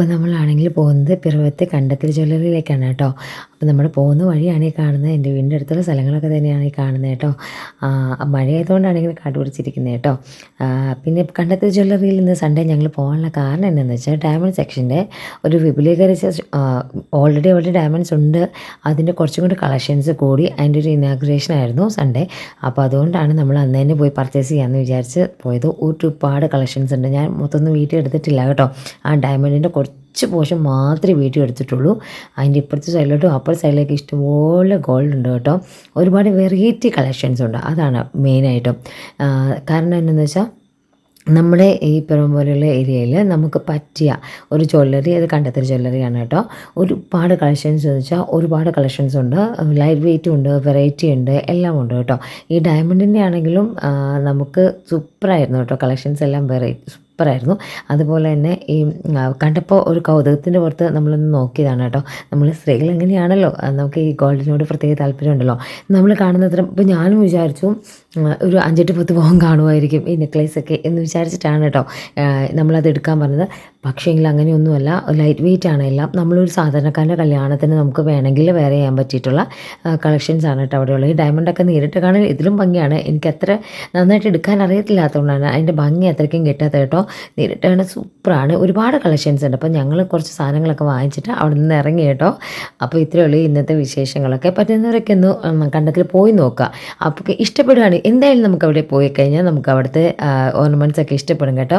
അപ്പോൾ നമ്മളാണെങ്കിൽ പോകുന്നത് പിറവത്തെ കണ്ടത്തിൽ ജ്വല്ലറിയിലേക്കാണ് കേട്ടോ. അപ്പോൾ നമ്മൾ പോകുന്ന വഴിയാണ് ഈ കാണുന്നത്. എൻ്റെ വീടിൻ്റെ അടുത്തുള്ള സ്ഥലങ്ങളൊക്കെ തന്നെയാണ് ഈ കാണുന്നത് കേട്ടോ. മഴയായതുകൊണ്ടാണ് ഇങ്ങനെ കാടുപിടിച്ചിരിക്കുന്നത് കേട്ടോ. പിന്നെ കണ്ടത്തിൽ ജ്വല്ലറിയിൽ ഇന്ന് സൺഡേ ഞങ്ങൾ പോകാനുള്ള കാരണം എന്താണെന്ന് വെച്ചാൽ ഡയമണ്ട് സെക്ഷൻ്റെ ഒരു വിപുലീകരിച്ച ഓൾറെഡി അവിടെ ഡയമണ്ട്സ് ഉണ്ട്, അതിൻ്റെ കുറച്ചും കൂടി കളക്ഷൻസ് കൂടി അതിൻ്റെ ഒരു ഇനാഗ്രേഷൻ ആയിരുന്നു സൺഡേ. അപ്പോൾ അതുകൊണ്ടാണ് നമ്മൾ അന്ന് തന്നെ പോയി പർച്ചേസ് ചെയ്യാമെന്ന് വിചാരിച്ച് പോയത്. ഒരുപാട് കളക്ഷൻസ് ഉണ്ട്. ഞാൻ മൊത്തമൊന്നും വീട്ടിൽ എടുത്തിട്ടില്ല കേട്ടോ. ആ ഡയമണ്ടിൻ്റെ കുറച്ച് പോർഷൻ മാത്രമേ വീഡിയോ എടുത്തിട്ടുള്ളൂ. അതിൻ്റെ ഇപ്പുറത്തെ സൈഡിലോട്ടും അപ്പുറത്തെ സൈഡിലേക്ക് ഇഷ്ടംപോലെ ഗോൾഡ് ഉണ്ട് കേട്ടോ. ഒരുപാട് വെറൈറ്റി കളക്ഷൻസ് ഉണ്ട്, അതാണ് മെയിനായിട്ടും. കാരണം എന്താണെന്ന് വെച്ചാൽ നമ്മുടെ ഈ പിറവം പോലെയുള്ള ഏരിയയിൽ നമുക്ക് പറ്റിയ ഒരു ജ്വല്ലറി, അത് കണ്ടത്തിൽ ജ്വല്ലറിയാണ് കേട്ടോ. ഒരുപാട് കളക്ഷൻസ് എന്ന് വെച്ചാൽ ഒരുപാട് കളക്ഷൻസ് ഉണ്ട്. ലൈറ്റ് വെയ്റ്റും ഉണ്ട്, വെറൈറ്റി ഉണ്ട്, എല്ലാം ഉണ്ട് കേട്ടോ. ഈ ഡയമണ്ടിൻ്റെ ആണെങ്കിലും നമുക്ക് സൂപ്പറായിരുന്നു കേട്ടോ. കളക്ഷൻസ് എല്ലാം സൂപ്പറായിരുന്നു. അതുപോലെ തന്നെ ഈ കണ്ടപ്പോൾ ഒരു കൗതുകത്തിൻ്റെ പുറത്ത് നമ്മളൊന്ന് നോക്കിയതാണ് കേട്ടോ. നമ്മൾ സ്ത്രീകൾ എങ്ങനെയാണല്ലോ, നമുക്ക് ഈ ഗോൾഡിനോട് പ്രത്യേക താല്പര്യമുണ്ടല്ലോ. നമ്മൾ കാണുന്നത്ര ഇപ്പോൾ ഞാനും വിചാരിച്ചു ഒരു 5-10 പവൻ കാണുമായിരിക്കും ഈ നെക്ലേസൊക്കെ എന്ന് വിചാരിച്ചിട്ടാണ് കേട്ടോ നമ്മളത് എടുക്കാൻ പറഞ്ഞത്. പക്ഷേങ്കിൽ അങ്ങനെയൊന്നുമല്ല, ലൈറ്റ് വെയ്റ്റ് ആണ് എല്ലാം. നമ്മളൊരു സാധാരണക്കാരൻ്റെ കല്യാണത്തിന് നമുക്ക് വേണമെങ്കിൽ വേറെ ചെയ്യാൻ പറ്റിയിട്ടുള്ള കളക്ഷൻസ് ആണ് കേട്ടോ അവിടെയുള്ളത്. ഈ ഡയമണ്ടൊക്കെ നേരിട്ട് കാണാൻ ഇതിലും ഭംഗിയാണ്. എനിക്കത്ര നന്നായിട്ട് എടുക്കാൻ അറിയത്തില്ലാത്തതുകൊണ്ടാണ് അതിൻ്റെ ഭംഗി അത്രയ്ക്കും കിട്ടാത്ത കേട്ടോ. നേരിട്ടാണ് സൂപ്പറാണ്, ഒരുപാട് കളക്ഷൻസ് ഉണ്ട്. അപ്പോൾ ഞങ്ങൾ കുറച്ച് സാധനങ്ങളൊക്കെ വാങ്ങിച്ചിട്ട് അവിടെ നിന്ന് ഇറങ്ങി കേട്ടോ. അപ്പോൾ ഇത്രയേ ഉള്ളൂ ഇന്നത്തെ വിശേഷങ്ങളൊക്കെ. പറ്റുന്നവരൊക്കെ ഒന്ന് കണ്ടത്തിൽ പോയി നോക്കുക. അപ്പോൾ ഇഷ്ടപ്പെടുകയാണ് എന്തായാലും നമുക്ക് അവിടെ പോയി കഴിഞ്ഞാൽ നമുക്ക് അവിടുത്തെ ഓർണമെൻറ്റ്സ് ഒക്കെ ഇഷ്ടപ്പെടും കേട്ടോ.